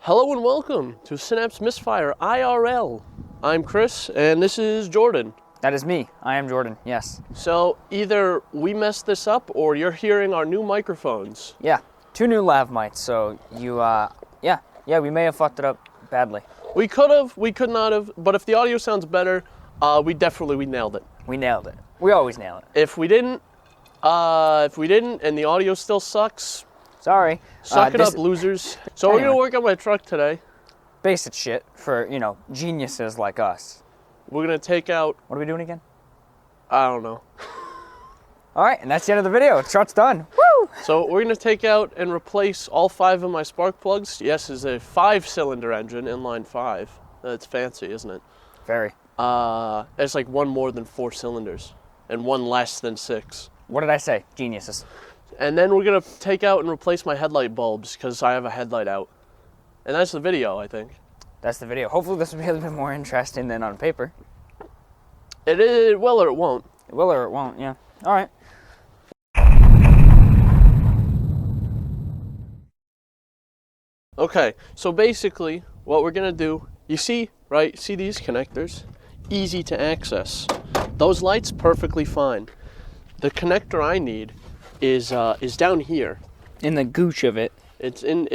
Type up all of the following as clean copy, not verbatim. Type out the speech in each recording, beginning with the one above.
Hello and welcome to Synapse Misfire IRL. I'm Chris and this is Jordan. That is me. I am Jordan, yes. So either we messed this up or you're hearing our new microphones. Yeah, 2 new lav mics, so you, yeah, we may have fucked it up badly. We could have, we could not have, but if the audio sounds better, we nailed it. We nailed it. We always nail it. If we didn't and the audio still sucks, sorry. Suck it up, losers. So anyway. We're gonna work on my truck today. Basic shit for, geniuses like us. We're gonna take out, What are we doing again? I don't know. All right, and that's the end of the video. The truck's done. Woo! So we're gonna take out and replace all 5 of my spark plugs. Yes, it's a 5-cylinder engine, inline 5. That's fancy, isn't it? Very. It's like one more than 4 cylinders and one less than 6. What did I say? Geniuses. And then we're gonna take out and replace my headlight bulbs because I have a headlight out. And that's the video, I think. That's the video. Hopefully this will be a little bit more interesting than on paper. It will or it won't. It will or it won't, yeah. All right. Okay, so basically what we're gonna do, you see, right? See these connectors? Easy to access. Those lights, perfectly fine. The connector I need is down here. In the gooch of it. It's in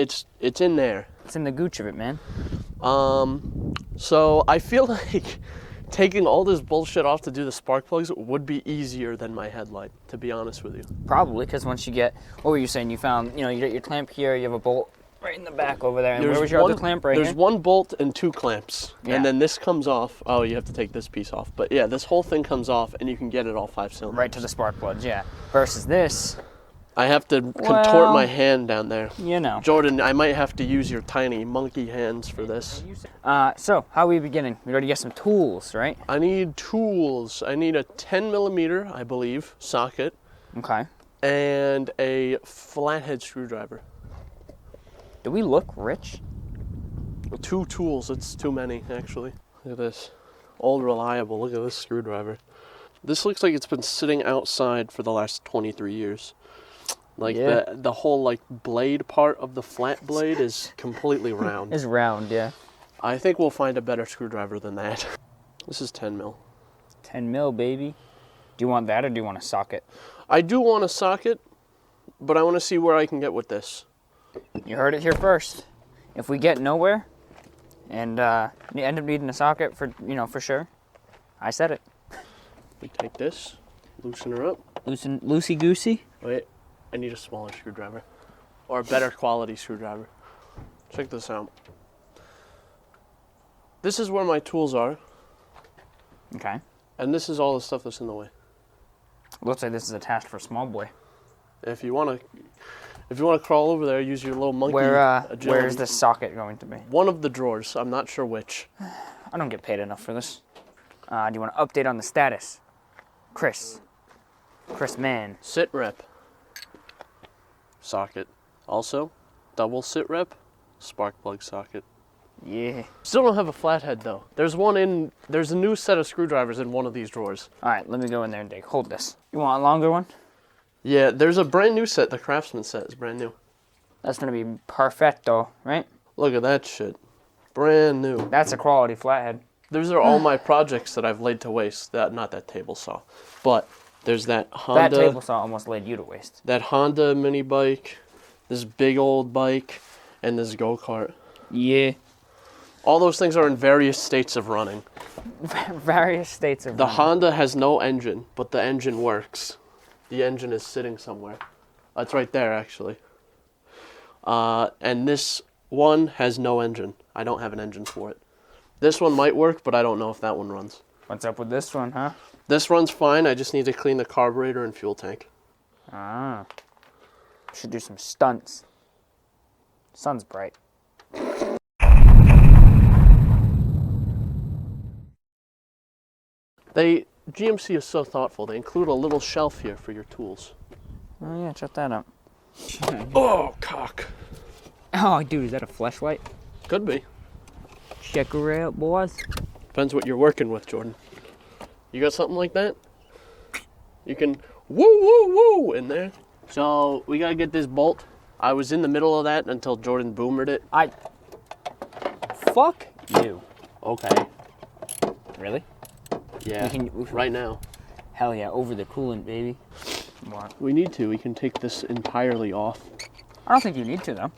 there. It's in the gooch of it, man. So I feel like taking all this bullshit off to do the spark plugs would be easier than my headlight, to be honest with you. Probably, because once you get, what were you saying? You found, you got your clamp here, you have a bolt right in the back over there. And where was your other clamp right here? There's one bolt and 2 clamps. Yeah. And then this comes off. Oh, you have to take this piece off. But yeah, this whole thing comes off and you can get it all 5 cylinders. Right to the spark plugs, yeah. Versus this. I have to contort my hand down there. Jordan, I might have to use your tiny monkey hands for this. So, how are we beginning? We already got some tools, right? I need tools. I need a 10 millimeter, I believe, socket. Okay. And a flathead screwdriver. Do we look rich? 2 tools, it's too many, actually. Look at this. Old reliable, look at this screwdriver. This looks like it's been sitting outside for the last 23 years. Like, yeah. the whole, like, blade part of the flat blade is completely round. It's round, yeah. I think we'll find a better screwdriver than that. This is 10 mil. 10 mil, baby. Do you want that or do you want a socket? I do want a socket, but I want to see where I can get with this. You heard it here first. If we get nowhere and you end up needing a socket for sure, I said it. We take this, loosen her up. Loosey-goosey? Wait, I need a smaller screwdriver. Or a better quality screwdriver. Check this out. This is where my tools are. Okay. And this is all the stuff that's in the way. Looks like this is attached for a small boy. If you want to crawl over there, use your little monkey agility. Where is this socket going to be? One of the drawers. I'm not sure which. I don't get paid enough for this. Do you want to update on the status? Chris man. Sit rep. Socket. Also, double sit rep, spark plug socket. Yeah. Still don't have a flathead though. There's a new set of screwdrivers in one of these drawers. All right, let me go in there and dig. Hold this. You want a longer one? Yeah, there's a brand new set. The Craftsman set is brand new. That's gonna be perfecto, right? Look at that shit. Brand new. That's a quality flathead. Those are all my projects that I've laid to waste. Not that table saw, but there's that Honda. That table saw almost laid you to waste. That Honda mini bike, this big old bike, and this go-kart. Yeah. All those things are in various states of running. Various states of running. The Honda has no engine, but the engine works. The engine is sitting somewhere. It's right there, actually. And this one has no engine. I don't have an engine for it. This one might work, but I don't know if that one runs. What's up with this one, huh? This runs fine. I just need to clean the carburetor and fuel tank. Ah. Should do some stunts. Sun's bright. GMC is so thoughtful. They include a little shelf here for your tools. Oh yeah, check that out. Oh, cock. Oh, dude, is that a fleshlight? Could be. Check her out, boys. Depends what you're working with, Jordan. You got something like that? You can woo, woo, woo in there. So we gotta get this bolt. I was in the middle of that until Jordan boomered it. Fuck you. Okay. Really? Yeah. Right now. Hell yeah, over the coolant, baby. What? We need to. We can take this entirely off. I don't think you need to, though.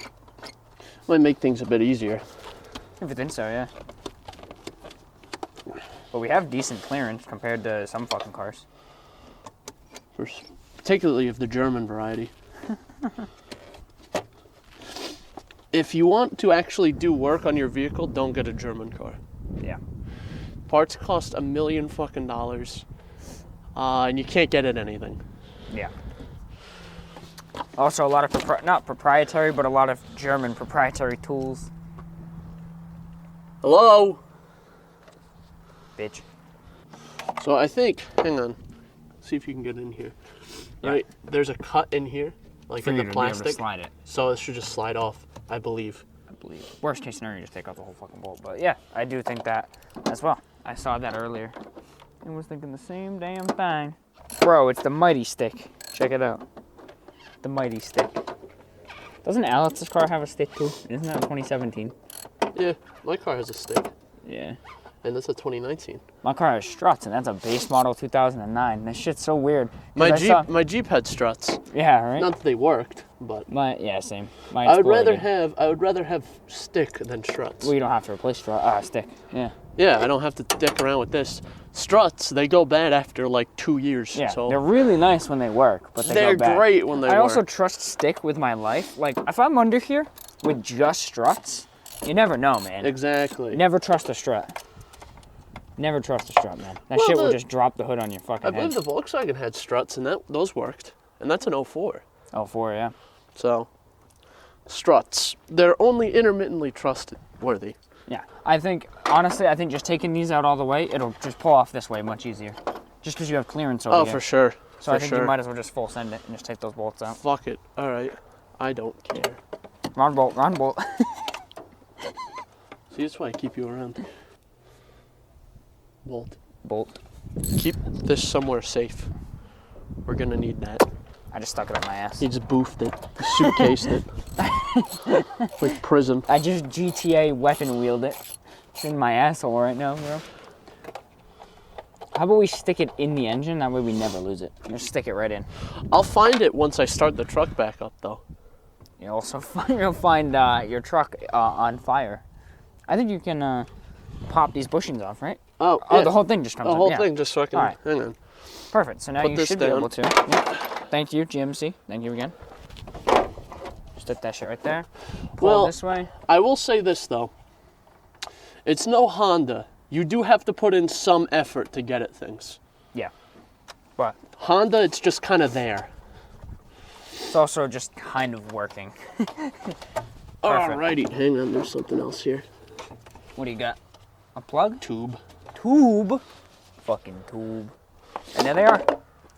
Might make things a bit easier. If you think so, yeah. But we have decent clearance compared to some fucking cars. Particularly of the German variety. If you want to actually do work on your vehicle, don't get a German car. Yeah. Parts cost $1 million fucking dollars, and you can't get it anything. Yeah. Also, a lot of not proprietary, but a lot of German proprietary tools. Hello? Bitch. So I think, hang on, see if you can get in here. Yeah. Right, there's a cut in here, like For in you the to be able to plastic. slide it. So it should just slide off, I believe. Worst case scenario, you just take out the whole fucking bolt. But yeah, I do think that as well. I saw that earlier and was thinking the same damn thing. Bro, it's the Mighty Stick. Check it out. The Mighty Stick. Doesn't Alex's car have a stick too? Isn't that a 2017? Yeah, my car has a stick, Yeah. and that's a 2019. My car has struts, and that's a base model 2009. That shit's so weird. My Jeep had struts. Yeah, right. Not that they worked, but Same. I would rather have stick than struts. Well, you don't have to replace stick. Yeah. Yeah, I don't have to dick around with this. Struts, they go bad after like 2 years. Yeah. So They're really nice when they work, but they're go bad. great when they work. I also trust stick with my life. Like, if I'm under here with just struts, you never know, man. Exactly. Never trust a strut. Never trust a strut, man. That shit will just drop the hood on your fucking I head. believe the Volkswagen had struts, and those worked. And that's an 04. Oh, 4, yeah. So, struts. They're only intermittently trustworthy. Yeah. Honestly, I think just taking these out all the way, it'll just pull off this way much easier. Just because you have clearance over here. For sure. So I think you might as well just full send it and just take those bolts out. Fuck it. All right. I don't care. Ron bolt. See, that's why I keep you around. Bolt. Keep this somewhere safe. We're gonna need that. I just stuck it up my ass. He just boofed it. He suitcased it. Like prison. I just GTA weapon wheeled it. It's in my asshole right now, bro. How about we stick it in the engine? That way we never lose it. Just stick it right in. I'll find it once I start the truck back up, though. You'll find your truck on fire. I think you can pop these bushings off, right? Oh, the whole thing just comes The up. whole thing, just so I can, All right. hang on. Perfect, so now Put you this should down. be able to. Yep. Thank you, GMC. Thank you again. Just put that shit right there. Pull this way. I will say this, though. It's no Honda. You do have to put in some effort to get at things. Yeah. But Honda, it's just kind of there. it's also just kind of working. Alrighty, hang on, there's something else here. What do you got? A plug? Tube. Tube? Fucking tube. And there they are.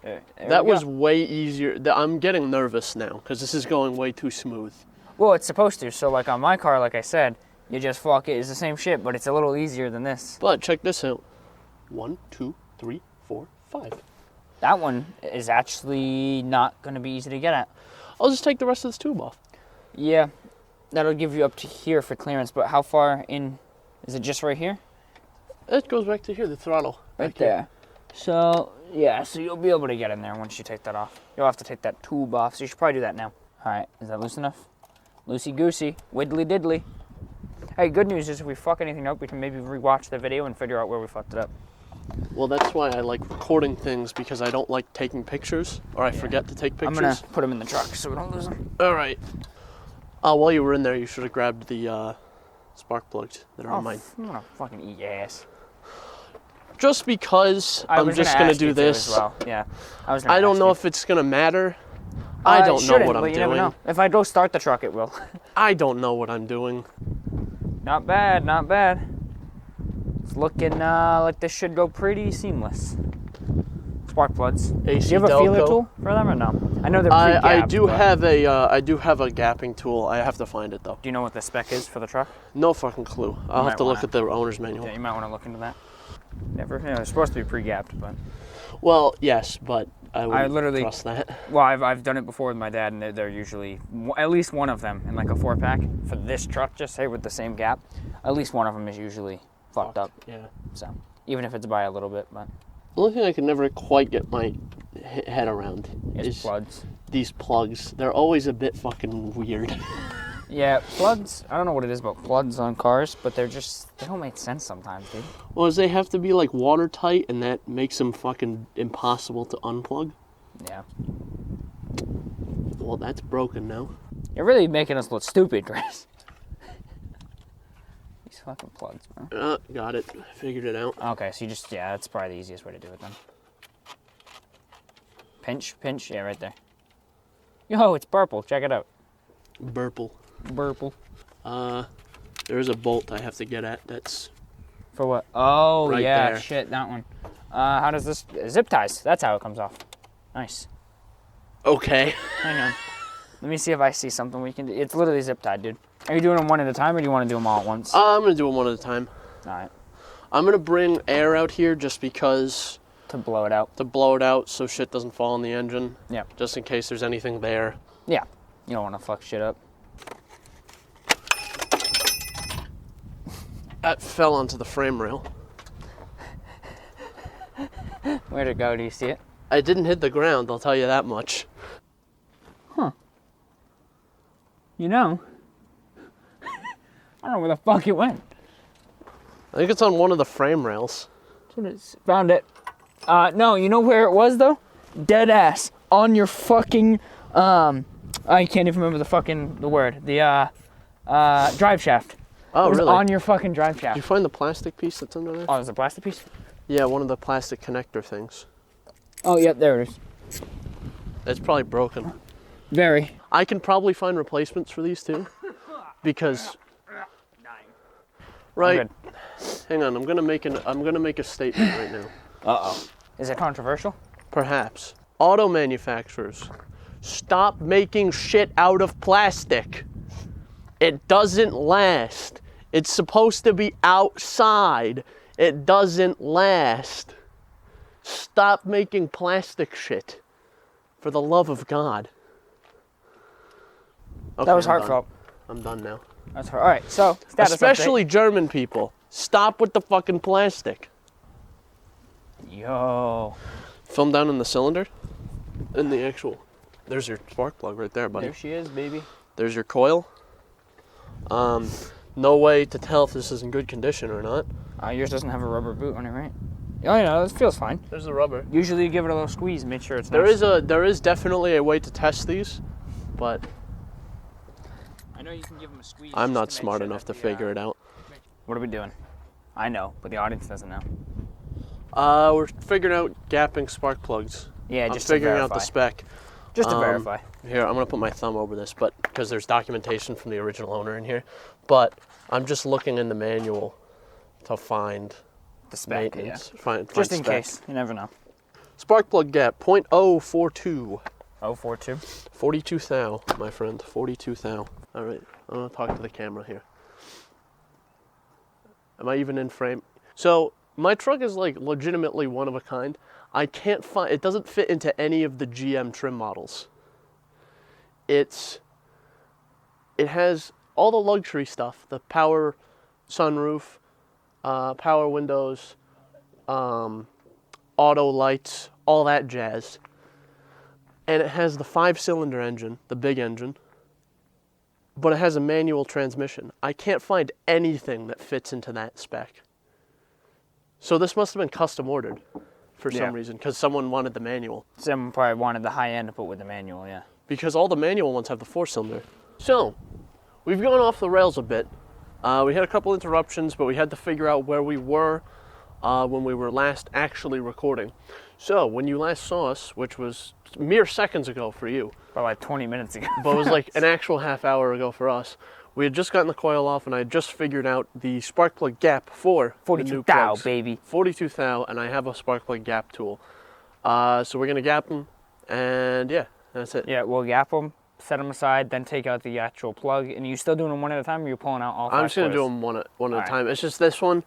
There That we was go. way easier. I'm getting nervous now, because this is going way too smooth. Well, it's supposed to. So, like on my car, like I said, you just fuck it. It's the same shit, but it's a little easier than this. But check this out. 1, 2, 3, 4, 5. That one is actually not going to be easy to get at. I'll just take the rest of this tube off. Yeah, that'll give you up to here for clearance, but how far in? Is it just right here? It goes back to here, the throttle. Right there. So, yeah, so you'll be able to get in there once you take that off. You'll have to take that tube off, so you should probably do that now. All right, is that loose enough? Loosey-goosey, widdly-diddly. Hey, good news is if we fuck anything up, we can maybe rewatch the video and figure out where we fucked it up. Well, that's why I like recording things, because I don't like taking pictures, or I forget to take pictures. I'm going to put them in the truck so we don't lose them. All right. While you were in there, you should have grabbed the spark plugs that are on mine. I'm going to fucking eat your ass. Just because I'm just going to do this. As well. Yeah, I don't know if it's going to matter. I don't know what I'm doing. Never know. If I go start the truck, it will. I don't know what I'm doing. Not bad, not bad. It's looking like this should go pretty seamless. Spark plugs. AC Do you have a feeler Delco. tool for them or no? I know they're pre-gapped. I do have a gapping tool. I have to find it though. Do you know what the spec is for the truck? No fucking clue. I'll have to look at the owner's manual. Yeah, you might want to look into that. Never. You know, it's supposed to be pre-gapped, but. Well, yes, but I wouldn't literally trust that. Well, I've done it before with my dad, and they're usually at least one of them in like a 4-pack for this truck. Just say with the same gap, at least one of them is usually fucked up. Yeah. So even if it's by a little bit, but The only thing I can never quite get my head around is plugs. these plugs. They're always a bit fucking weird. Yeah, plugs. I don't know what it is about plugs on cars, but they don't make sense sometimes, dude. Well, they have to be like watertight, and that makes them fucking impossible to unplug. Yeah. Well, that's broken now. You're really making us look stupid, Chris. These fucking plugs, man. Got it. Figured it out. Okay, so that's probably the easiest way to do it then. Pinch, yeah, right there. Yo, it's purple. Check it out. Burple. There's a bolt I have to get at. That's for what? Oh, right yeah, there. shit, that one. How does this zip ties? That's how it comes off. Nice. okay. Hang on. Let me see if I see something we can do. It's literally zip tied, dude. Are you doing them one at a time, or do you want to do them all at once? I'm gonna do them one at a time. All right. I'm gonna bring air out here just because To blow it out. to blow it out so shit doesn't fall in the engine. Yeah. Just in case there's anything there. Yeah. You don't want to fuck shit up. That fell onto the frame rail. Where'd it go? Do you see it? I didn't hit the ground, I'll tell you that much. You know. I don't know where the fuck it went. I think it's on one of the frame rails. Found it. No, you know where it was though? Dead ass on your fucking I can't even remember the word. The drive shaft. Oh, It was really? on your fucking drive Did shaft. you find the plastic piece that's under there? Oh, there's a plastic piece? Yeah, one of the plastic connector things. Oh, yep, there it is. It's probably broken. Very. I can probably find replacements for these too. Because right. I'm Hang on, I'm gonna make a statement right now. Uh-oh. Is it controversial? Perhaps. Auto manufacturers, stop making shit out of plastic. It doesn't last. It's supposed to be outside. It doesn't last. Stop making plastic shit. For the love of God. Okay, That was I'm heartfelt. done. I'm done now. That's all right. So, status Especially German people. Stop with the fucking plastic. update. Yo. Film down in the cylinder. In the actual. There's your spark plug right there, buddy. There she is, baby. There's your coil. No way to tell if this is in good condition or not. Yours doesn't have a rubber boot on it, right? Oh, yeah, it feels fine. There's the rubber. Usually you give it a little squeeze, make sure it's There nice. there is definitely a way to test these, but I know you can give them a squeeze. I'm not smart enough to figure it out. What are we doing? I know, but the audience doesn't know. We're figuring out gapping spark plugs. Yeah, I'm just to figuring out verify. the spec. Just to verify. Here, I'm gonna put my thumb over this, but because there's documentation from the original owner in here. But I'm just looking in the manual to find The spec, maintenance. yeah. Find Just in spec. case. You never know. Spark plug gap 0.042. 042. 42 thou, my friend. 42 thou. All right, I'm gonna talk to the camera here. Am I even in frame? So my truck is like legitimately one of a kind. I can't find. It doesn't fit into any of the GM trim models. It has all the luxury stuff: the power sunroof, power windows, auto lights, all that jazz. And it has the 5-cylinder engine, the big engine, but it has a manual transmission. I can't find anything that fits into that spec. So this must have been custom ordered for some reason, because someone wanted the manual. Someone probably wanted the high end to put with the manual, yeah. Because all the manual ones have the 4-cylinder. So, we've gone off the rails a bit. We had a couple interruptions, but we had to figure out where we were when we were last actually recording. So, when you last saw us, which was mere seconds ago for you, About like 20 minutes ago. but it was like an actual half hour ago for us, we had just gotten the coil off, and I had just figured out the spark plug gap for 42 the new thou, plugs. baby. 42 thou, and I have a spark plug gap tool. So we're going to gap them, and yeah, that's it. Yeah, we'll gap them, set them aside, then take out the actual plug. And you still doing them one at a time, or you pulling out all 5 I'm just going to do quarters? them one at a Alright. time. It's just this one.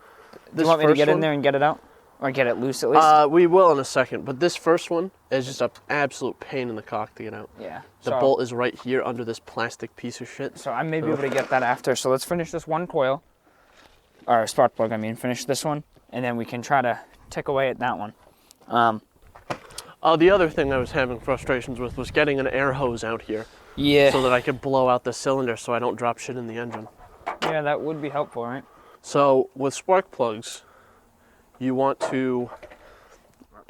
Do you want me to get in there and get it out? Or get it loose at least? We will in a second, but this first one is just an absolute pain in the cock to get out. Yeah. The bolt is right here under this plastic piece of shit. So I may be able to get that after. So let's finish this one coil. Or spark plug, I mean. Finish this one. And then we can try to tick away at that one. The other thing I was having frustrations with was getting an air hose out here. Yeah. So that I could blow out the cylinder so I don't drop shit in the engine. Yeah, that would be helpful, right? So with spark plugs, you want to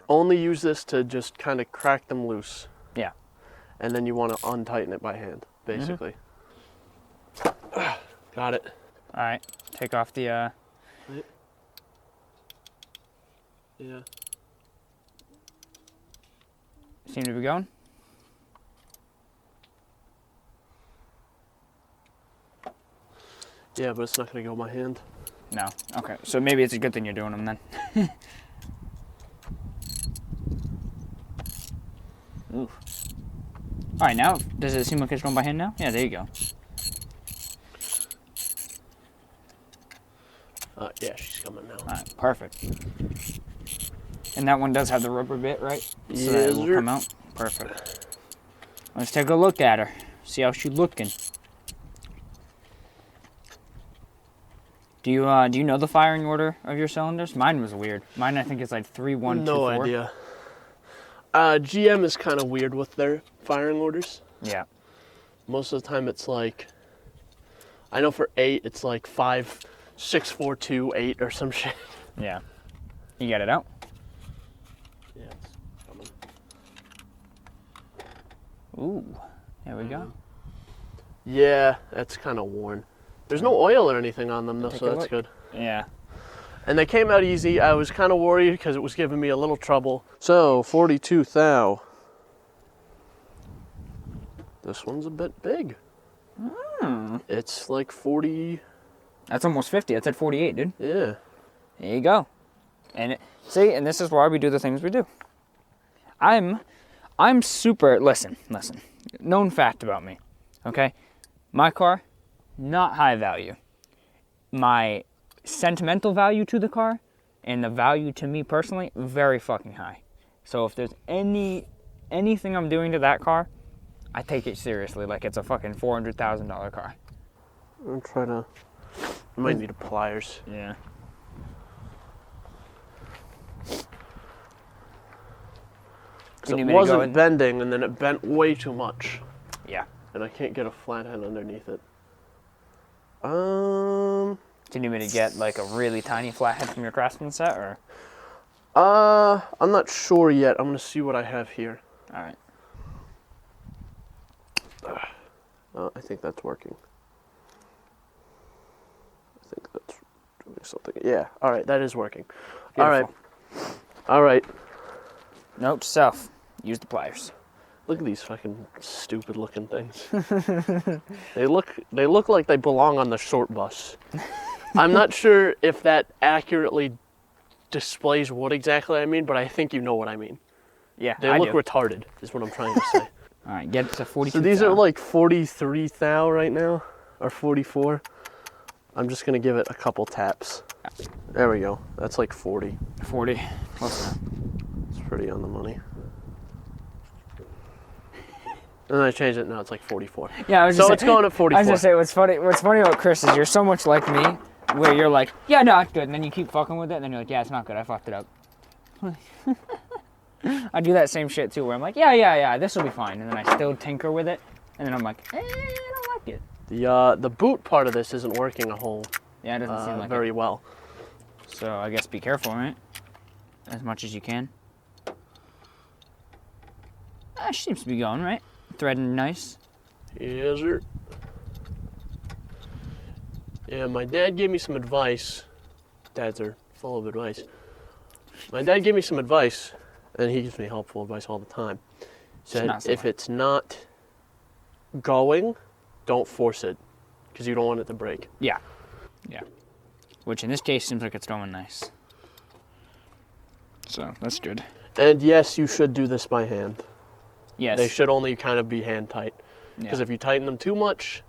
only use this to just kind of crack them loose. Yeah. And then you want to untighten it by hand, basically. Got it. All right. Take off the... Yeah. Seem to be going? Yeah, but it's not going to go by hand. No. Okay. So maybe it's a good thing you're doing them then. Ooh. All right, now, does it seem like it's going by hand now? Yeah, there you go. Yeah, she's coming now. All right, perfect. And that one does have the rubber bit, right? So Yes, that will sir. come out. Perfect. Let's take a look at her. See how she's looking. Do you know the firing order of your cylinders? Mine was weird. Mine, I think, is like 3, 1, 2, No 4. idea. GM is kind of weird with their firing orders. Yeah. Most of the time it's like, I know for 8 it's like 5, 6, 4, 2, 8 or some shit. Yeah. You got it out? Yeah, it's coming. Ooh. There we go. Yeah, that's kind of worn. There's no oil or anything on them though, Take so a that's look. good. Yeah. And they came out easy. I was kind of worried because it was giving me a little trouble. So, 42 thou. This one's a bit big. It's like 40. That's almost 50. That's at 48, dude. Yeah. There you go. And see, and this is why we do the things we do. I'm super, listen. Known fact about me, okay? My car, not high value. My sentimental value to the car and the value to me personally, very fucking high. So if there's anything I'm doing to that car, I take it seriously like it's a fucking $400,000 car. I'm trying to, I might need a pliers. Yeah. So You it need me to go wasn't in? bending and then it bent way too much. Yeah. And I can't get a flathead underneath it. Do you need me to get like a really tiny flathead from your Craftsman set, or? I'm not sure yet. I'm gonna see what I have here. All right. I think that's working. I think that's doing something. Yeah. All right, that is working. Beautiful. All right. Note to self: use the pliers. Look at these fucking stupid looking things. They look like they belong on the short bus. I'm not sure if that accurately displays what exactly I mean, but I think you know what I mean. Yeah, They I look do. retarded, is what I'm trying to say. All right, get to 42. So these are like 43 thou right now, or 44. I'm just gonna give it a couple taps. There we go. That's like 40. 40. Close enough. It's pretty on the money. And then I changed it. Now it's like 44. Yeah, I was So just it's going at 44. I was gonna say what's funny about Chris is you're so much like me, where you're like, yeah, no, it's good, and then you keep fucking with it, and then you're like, yeah, it's not good, I fucked it up. I do that same shit too, where I'm like, yeah, this will be fine, and then I still tinker with it, and then I'm like, I don't like it. The boot part of this isn't working a whole Yeah, it doesn't seem like very well. it. So I guess be careful, right? As much as you can. She seems to be going right. Threading nice. Yes, sir. Yeah, my dad gave me some advice. Dads are full of advice. My dad gave me some advice, and he gives me helpful advice all the time. Said, not so if much. it's not going, don't force it, because you don't want it to break. Yeah. Which in this case seems like it's going nice. So that's good. And yes, you should do this by hand. Yes. They should only kind of be hand tight. Because Yeah. if you tighten them too much,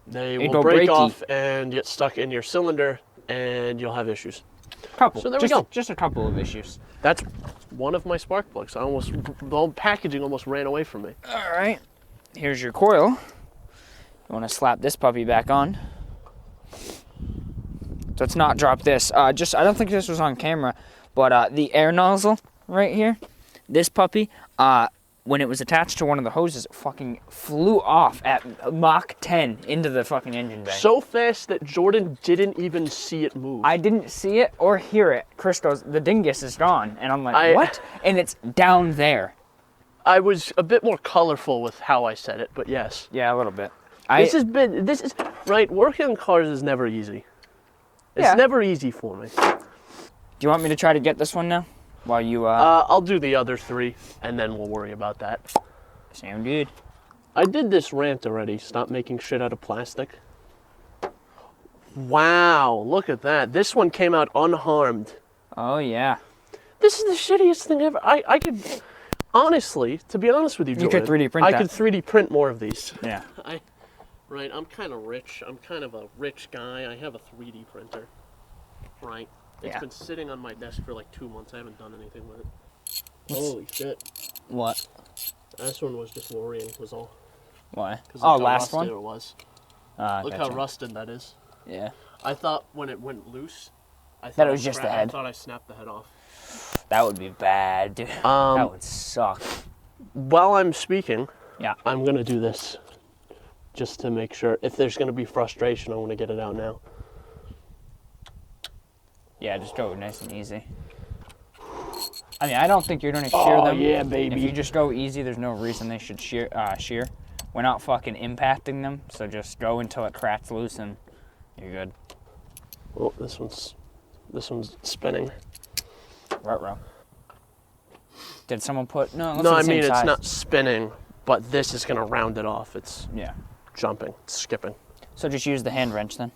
they It'd will go break breaky. off and get stuck in your cylinder, and you'll have issues. Couple. So there we go. Just a couple of issues. That's one of my spark plugs. The whole packaging almost ran away from me. All right. Here's your coil. You want to slap this puppy back on. So it's not drop this. I don't think this was on camera, but the air nozzle right here, this puppy, when it was attached to one of the hoses, it fucking flew off at Mach 10 into the fucking engine bay. So fast that Jordan didn't even see it move. I didn't see it or hear it. Chris goes, the dingus is gone. And I'm like, what? And it's down there. I was a bit more colorful with how I said it, but yes. Yeah, a little bit. This is, right, working on cars is never easy. It's never easy for me. Do you want me to try to get this one now? While you, I'll do the other 3, and then we'll worry about that. Sound good. I did this rant already. Stop making shit out of plastic. Wow, look at that. This one came out unharmed. Oh, yeah. This is the shittiest thing ever. I could, honestly, to be honest with you, Jordan, you could 3D print I could 3D print more of these. Yeah. Right, I'm kind of rich. I'm kind of a rich guy. I have a 3D printer. Right. It's been sitting on my desk for like 2 months. I haven't done anything with it. Holy shit. What? This one was just worrying, was all. Why? Oh, last one? It was. Look gotcha. how rusted that is. Yeah. I thought when it went loose, That it was just the head. I thought I snapped the head off. That would be bad, dude. That would suck. While I'm speaking, Yeah. I'm going to do this just to make sure. If there's going to be frustration, I want to get it out now. Yeah, just go nice and easy. I mean, I don't think you're going to shear them. Yeah, baby. If you just go easy, there's no reason they should shear. We're not fucking impacting them, so just go until it cracks loose and you're good. Oh, this one's spinning. Ruh-roh. Did someone put... No, it looks No, like I the same mean, it's size. not spinning, but this is going to round it off. It's jumping, it's skipping. So just use the hand wrench then.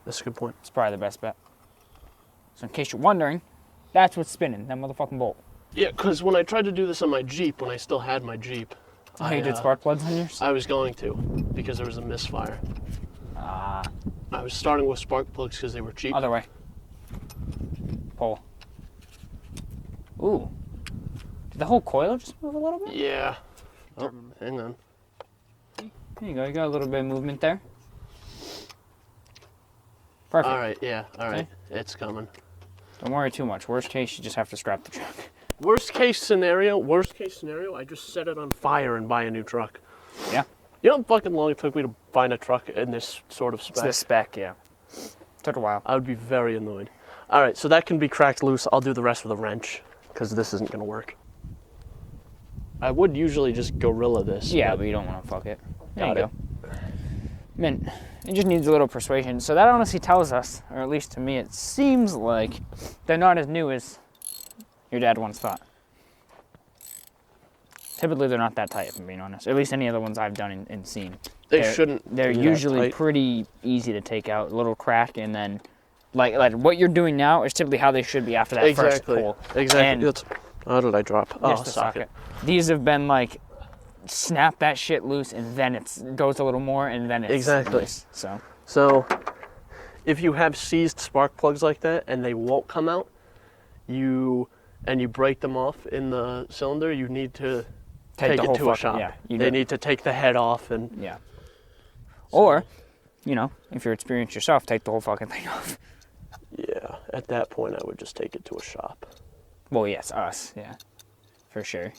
That's a good point. It's probably the best bet. So in case you're wondering, that's what's spinning, that motherfucking bolt. Yeah, because when I tried to do this on my Jeep, when I still had my Jeep... Oh, you did spark plugs on yours? I was going to, because there was a misfire. I was starting with spark plugs because they were cheap. Other way. Pull. Ooh. Did the whole coil just move a little bit? Yeah. Oh, hang on. There you go. You got a little bit of movement there. Perfect. All right, yeah, all right. Okay. It's coming. Don't worry too much. Worst case, you just have to scrap the truck. Worst case scenario, I just set it on fire and buy a new truck. Yeah. You know how fucking long it took me to find a truck in this sort of spec? It's this spec, yeah. Took a while. I would be very annoyed. All right, so that can be cracked loose. I'll do the rest with a wrench, because this isn't going to work. I would usually just gorilla this. Yeah, but you don't want to fuck it. There you Got go. I mean, it just needs a little persuasion. So that honestly tells us, or at least to me, it seems like they're not as new as your dad once thought. Typically, they're not that tight, if I'm being honest. At least any of the ones I've done and seen. They're usually pretty easy to take out. A little crack, and then, like what you're doing now is typically how they should be after that first pull. Exactly. How did I drop? Oh, the socket. These have been like, snap that shit loose, and then it goes a little more, and then it's loose. So, if you have seized spark plugs like that and they won't come out, you break them off in the cylinder, you need to take it to a shop. Yeah, they need to take the head off and... Yeah. Or, if you're experienced yourself, take the whole fucking thing off. Yeah, at that point I would just take it to a shop. Well, yes, us, yeah. For sure.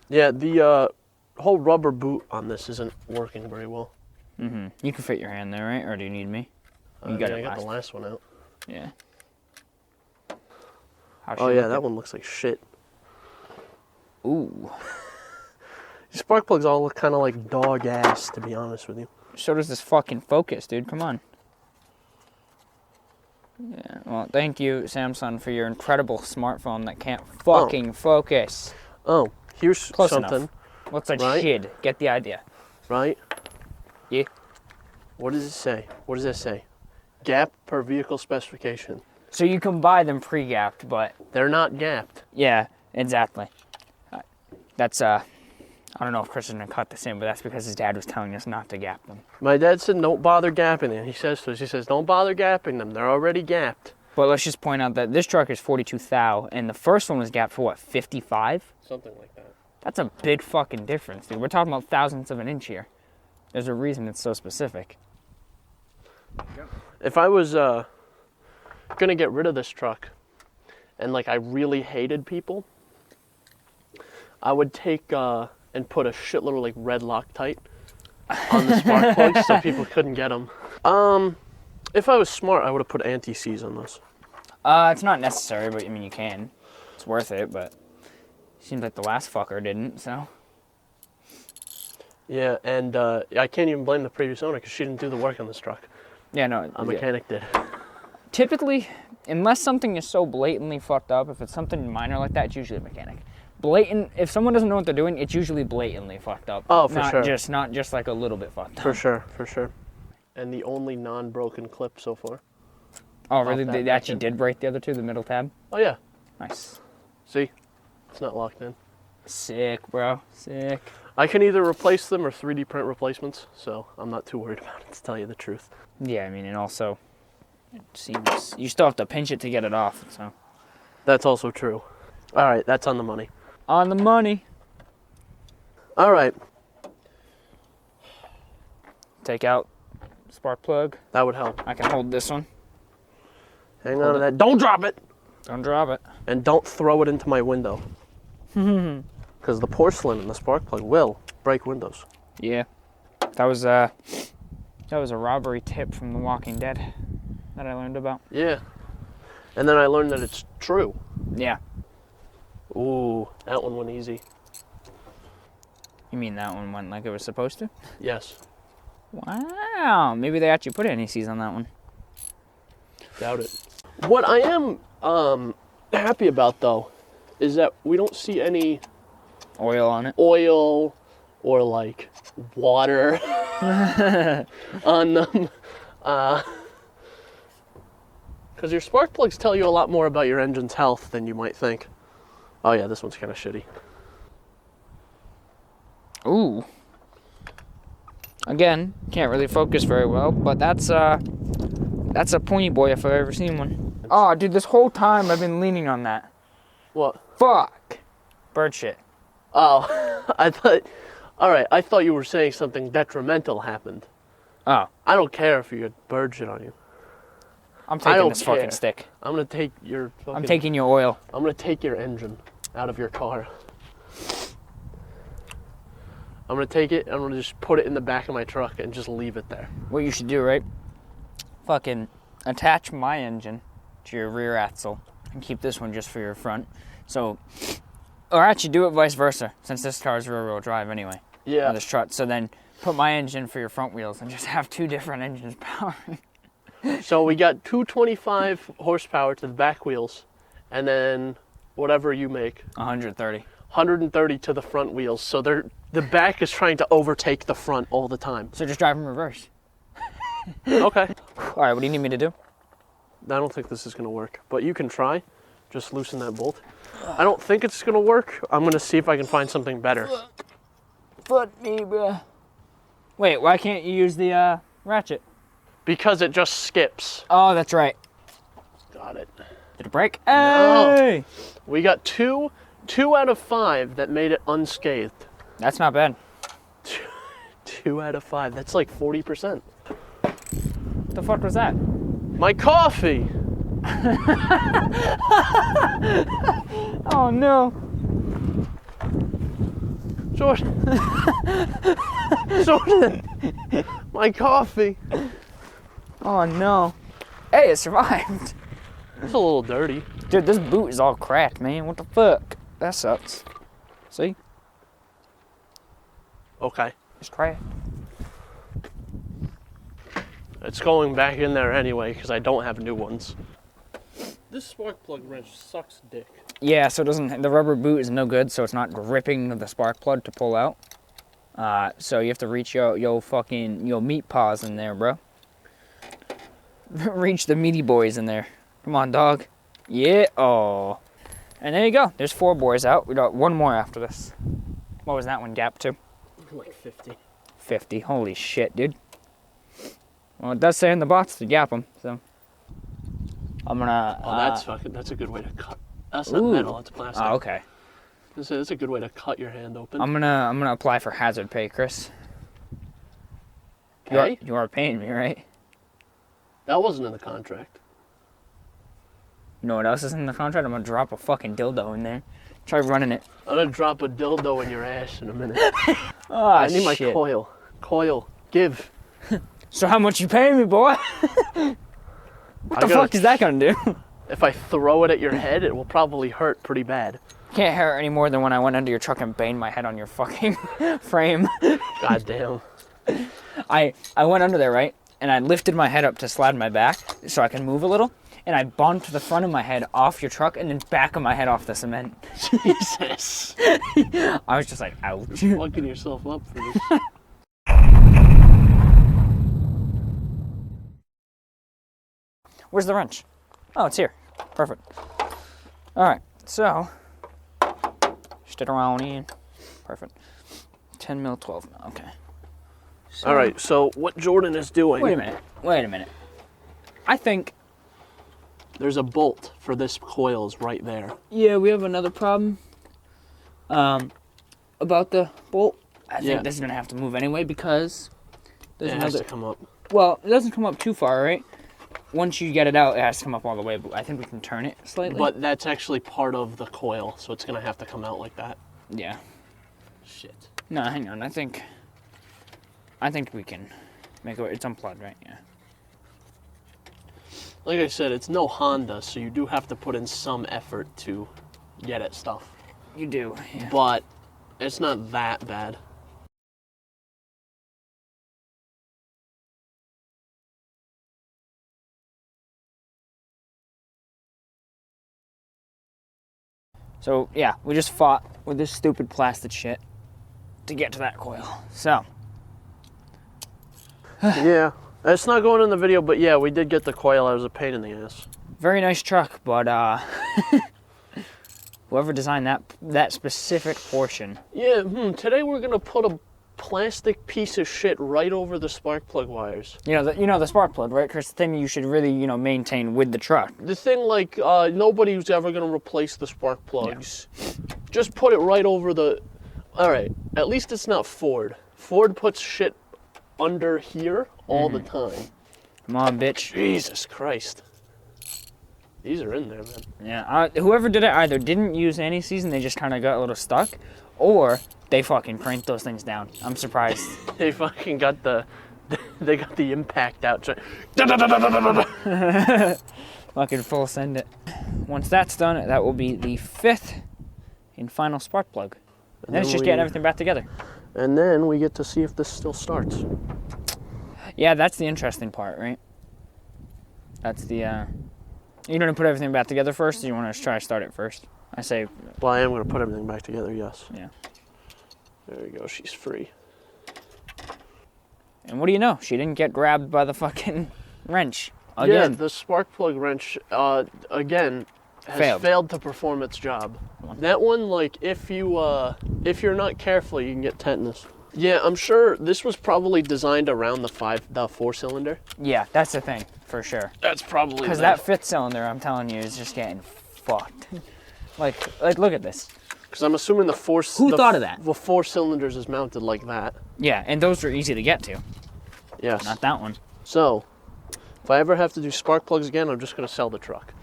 Yeah, the whole rubber boot on this isn't working very well. Mm-hmm. You can fit your hand there, right? Or do you need me? I got the last one out. Yeah. Oh yeah, that one looks like shit. Ooh. These spark plugs all look kind of like dog ass, to be honest with you. So does this fucking Focus, dude. Come on. Yeah. Well, thank you, Samsung, for your incredible smartphone that can't fucking focus. Oh, here's Close something. Enough. Looks like right? shit. Get the idea. Right? Yeah. What does it say? What does that say? Gap per vehicle specification. So you can buy them pre-gapped, but... They're not gapped. Yeah, exactly. That's, I don't know if Chris is going to cut this in, but that's because his dad was telling us not to gap them. My dad said don't bother gapping them. He says, don't bother gapping them. They're already gapped. But let's just point out that this truck is 42 thou, and the first one was gapped for what, 55? Something like that. That's a big fucking difference, dude. We're talking about thousandths of an inch here. There's a reason it's so specific. If I was gonna get rid of this truck, and like I really hated people, I would take and put a shitload of like red Loctite on the spark plugs so people couldn't get them. If I was smart, I would have put anti-seize on this. It's not necessary, but I mean you can. It's worth it, but seems like the last fucker didn't, so. Yeah, and I can't even blame the previous owner because she didn't do the work on this truck. Yeah, no. A mechanic did. Typically, unless something is so blatantly fucked up, if it's something minor like that, it's usually a mechanic. Blatant, if someone doesn't know what they're doing, it's usually blatantly fucked up. Oh, for sure. Not just like a little bit fucked up. For sure. And the only non-broken clip so far. Oh, really? They actually did break the other two, the middle tab? Oh, yeah. Nice. See? It's not locked in. Sick, bro. Sick. I can either replace them or 3D print replacements, so I'm not too worried about it, to tell you the truth. Yeah, I mean, and also, it seems you still have to pinch it to get it off, so. That's also true. All right, that's on the money. On the money. All right. Take out spark plug. That would help. I can hold this one. Hang on to that. Don't drop it! Don't drop it. And don't throw it into my window. Because the porcelain in the spark plug will break windows. Yeah. That was a robbery tip from The Walking Dead that I learned about. Yeah. And then I learned that it's true. Yeah. Ooh, that one went easy. You mean that one went like it was supposed to? Yes. Wow. Maybe they actually put NECs on that one. Doubt it. What I am happy about, though, is that we don't see any Oil on it. oil or, like, water on them. Because your spark plugs tell you a lot more about your engine's health than you might think. Oh, yeah, this one's kind of shitty. Ooh. Again, can't really focus very well, but that's a pointy boy if I've ever seen one. Oh, dude, this whole time I've been leaning on that. What? Fuck. Bird shit. Oh, I thought you were saying something detrimental happened. Oh. I don't care if you get bird shit on you. I'm I taking don't this fucking care. stick. I'm gonna take your fucking... I'm taking your oil. I'm gonna take your engine out of your car. I'm gonna take it, I'm gonna just put it in the back of my truck and just leave it there. What you should do, right? Fucking attach my engine to your rear axle and keep this one just for your front. So, or actually do it vice versa, since this car is rear-wheel drive anyway. Yeah. This truck. So then put my engine for your front wheels and just have two different engines powering. So we got 225 horsepower to the back wheels, and then whatever you make. 130. 130 to the front wheels. So the back is trying to overtake the front all the time. So just drive in reverse. Okay. All right, what do you need me to do? I don't think this is going to work, but you can try. Just loosen that bolt. I don't think it's going to work. I'm going to see if I can find something better. Foot me, bruh. Wait, why can't you use the ratchet? Because it just skips. Oh, that's right. Got it. Did it break? No. Hey! We got two out of 5 that made it unscathed. That's not bad. 2 out of 5. That's like 40%. What the fuck was that? My coffee! Oh no. Jordan. Jordan. My coffee. Oh no. Hey, it survived. It's a little dirty. Dude, this boot is all cracked, man. What the fuck? That sucks. See? Okay. It's cracked. It's going back in there anyway because I don't have new ones. This spark plug wrench sucks dick. Yeah, so it doesn't. The rubber boot is no good, so it's not gripping the spark plug to pull out. So you have to reach your fucking meat paws in there, bro. Reach the meaty boys in there. Come on, dog. Yeah. Oh. And there you go. There's 4 boys out. We got 1 more after this. What was that one gap to? Like 50. 50. Holy shit, dude. Well, it does say in the box to gap them, so. I'm gonna. Oh, that's a good way to cut. That's not Ooh. metal. That's plastic. Oh, okay. That's a good way to cut your hand open. I'm gonna apply for hazard pay, Chris. Pay? You are paying me, right? That wasn't in the contract. You know what else is in the contract? I'm gonna drop a fucking dildo in there. Try running it. I'm gonna drop a dildo in your ass in a minute. Oh, I need my shit. coil. Coil. Give. So how much you paying me, boy? What the fuck is that gonna do? If I throw it at your head, it will probably hurt pretty bad. Can't hurt any more than when I went under your truck and banged my head on your fucking frame. God damn. I went under there, right? And I lifted my head up to slide my back so I can move a little. And I bumped the front of my head off your truck and then back of my head off the cement. Jesus. I was just like, ouch. You're fucking yourself up for this. Where's the wrench? Oh, it's here. Perfect. All right, so stick around in. Perfect. 10 mil, 12 mil. Okay. So, All right, so what Jordan is doing... Wait a minute. I think... There's a bolt for this coils right there. Yeah, we have another problem. About the bolt. I think this is going to have to move anyway because... There's it has to come up. Well, it doesn't come up too far, right? Once you get it out, it has to come up all the way, but I think we can turn it slightly. But that's actually part of the coil, so it's going to have to come out like that. Yeah. Shit. No, hang on. I think we can make it. It's unplugged, right? Yeah. Like I said, it's no Honda, so you do have to put in some effort to get at stuff. You do, yeah. But it's not that bad. So, yeah, we just fought with this stupid plastic shit to get to that coil. So. Yeah. It's not going in the video, but yeah, we did get the coil. It was a pain in the ass. Very nice truck, but whoever designed that specific portion. Yeah, today we're going to put a plastic piece of shit right over the spark plug wires. You know the spark plug, right, Chris? The thing you should really, maintain with the truck. The thing, like, nobody's ever going to replace the spark plugs. Yeah. Just put it right over the... All right, at least it's not Ford. Ford puts shit under here all the time. Come on, bitch. Jesus Christ. These are in there, man. Yeah, whoever did it either didn't use any season, they just kind of got a little stuck, or they fucking cranked those things down. I'm surprised. They fucking got the impact out. Fucking full send it. Once that's done, that will be the 5th and final spark plug. And then it's just getting everything back together. And then we get to see if this still starts. Yeah, that's the interesting part, right? That's the, you gonna put everything back together first, or you want to try to start it first? I say... Well, I am going to put everything back together, yes. Yeah. There we go, she's free. And what do you know? She didn't get grabbed by the fucking wrench. Again. Yeah, the spark plug wrench, again, has failed to perform its job. That one, like, if you're not careful, you can get tetanus. Yeah, I'm sure this was probably designed around the 4-cylinder. Yeah, that's the thing, for sure. That's probably because that 5th cylinder, I'm telling you, is just getting fucked. like, look at this. Because I'm assuming the 4... Who thought of that? The 4 cylinders is mounted like that. Yeah, and those are easy to get to. Yes. Not that one. So, if I ever have to do spark plugs again, I'm just going to sell the truck.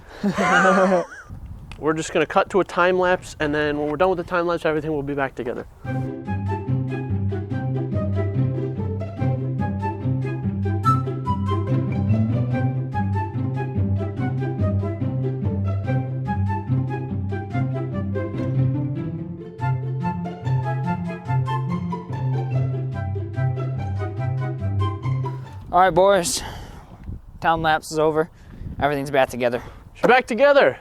We're just going to cut to a time lapse, and then when we're done with the time lapse, everything will be back together. All right, boys. Time lapse is over. Everything's back together. We're back together.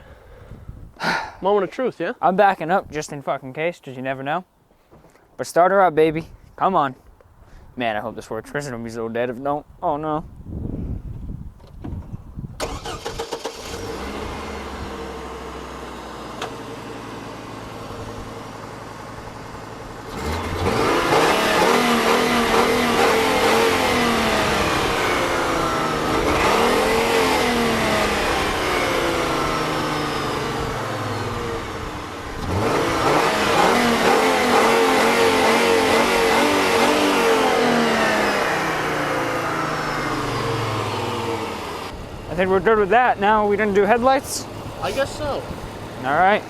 Moment of truth, yeah? I'm backing up just in fucking case, because you never know. But start her up, baby. Come on. Man, I hope this works. Chris is going to be so dead if don't. Oh, no. think we're good with that. Now we didn't do headlights? I guess so. All right.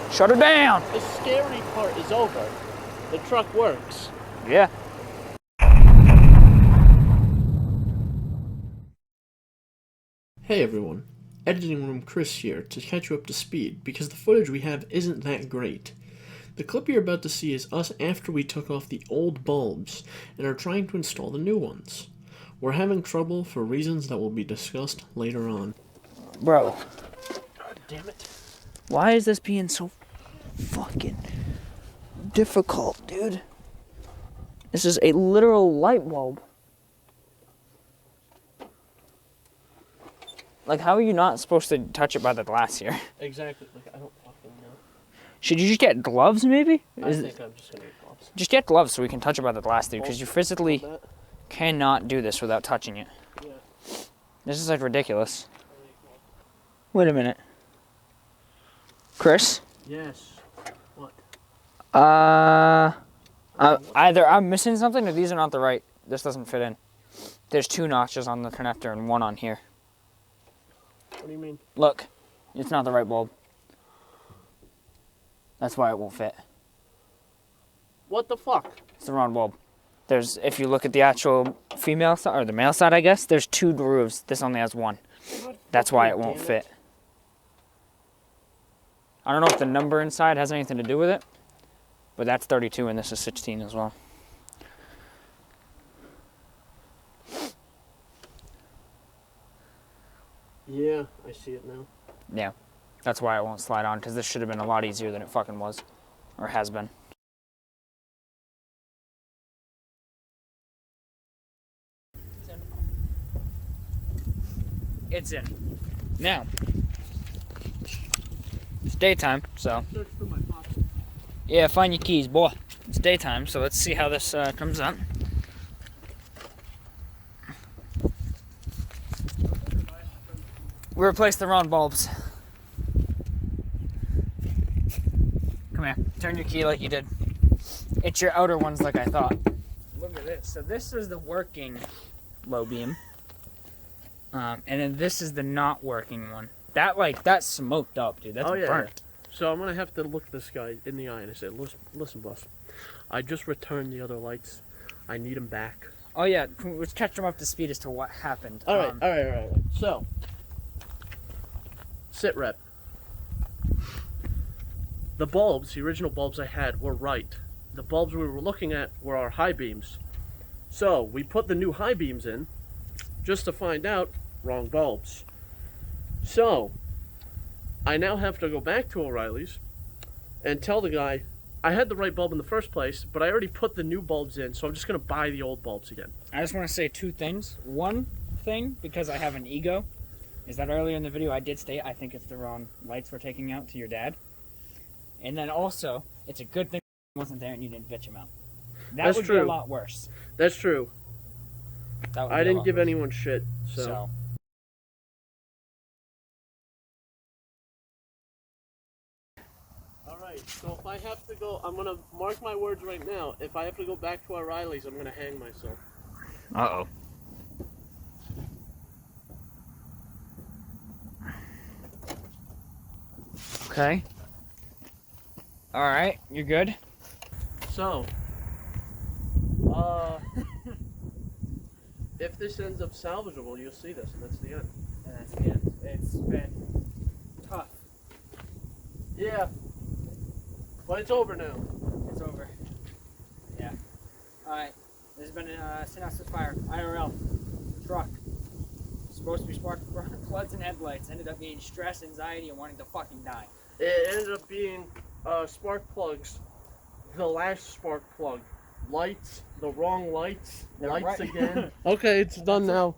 Shut her down. The scary part is over. The truck works. Yeah. Hey everyone, Editing Room Chris here to catch you up to speed because the footage we have isn't that great. The clip you're about to see is us after we took off the old bulbs and are trying to install the new ones. We're having trouble for reasons that will be discussed later on. Bro. God damn it. Why is this being so fucking difficult, dude? This is a literal light bulb. Like, how are you not supposed to touch it by the glass here? Exactly. Like, I don't fucking know. Should you just get gloves, maybe? I think I'm just gonna get gloves. Just get gloves so we can touch it by the glass, dude, because you physically cannot do this without touching it. Yeah. This is, like, ridiculous. Wait a minute. Chris? Yes. What? Either I'm missing something or these are not the right. This doesn't fit in. There's 2 notches on the connector and 1 on here. What do you mean? Look, it's not the right bulb. That's why it won't fit. What the fuck? It's the wrong bulb. There's, if you look at the actual female side, or the male side, I guess, there's 2 grooves. This only has 1. That's why it won't fit. I don't know if the number inside has anything to do with it, but that's 32 and this is 16 as well. Yeah, I see it now. Yeah, that's why it won't slide on, because this should have been a lot easier than it fucking was, or has been. It's in. Now, it's daytime, so. Search through my pocket. Yeah, find your keys, boy. It's daytime, so let's see how this comes out. We replaced the wrong bulbs. Come here, turn your key like you did. It's your outer ones like I thought. Look at this. So this is the working low beam. And then this is the not working one. That's smoked up, dude. That's burnt. So I'm gonna have to look this guy in the eye and say, listen, boss. I just returned the other lights. I need them back. Oh yeah, let's catch them up to speed as to what happened. All right. So, sit rep. The bulbs, the original bulbs I had, were right. The bulbs we were looking at were our high beams. So we put the new high beams in, just to find out, wrong bulbs. So, I now have to go back to O'Reilly's and tell the guy, I had the right bulb in the first place, but I already put the new bulbs in, so I'm just going to buy the old bulbs again. I just want to say 2 things. One thing, because I have an ego, is that earlier in the video I did state I think it's the wrong lights we're taking out to your dad. And then also, it's a good thing he wasn't there and you didn't bitch him out. That would be a lot worse. That's true. I didn't give anyone shit, so. Alright, so if I have to go, I'm gonna mark my words right now. If I have to go back to O'Reilly's, I'm gonna hang myself. Uh-oh. Okay. Alright, you're good? So, if this ends up salvageable, you'll see this, and that's the end. And that's the end. It's been tough. Yeah. But it's over now. It's over. Yeah. Alright. This has been a Synapse Misfire IRL truck. Supposed to be spark plugs and headlights. Ended up being stress, anxiety, and wanting to fucking die. It ended up being spark plugs. The last spark plug. Lights. The wrong lights. They're lights right. again. Okay, it's done now.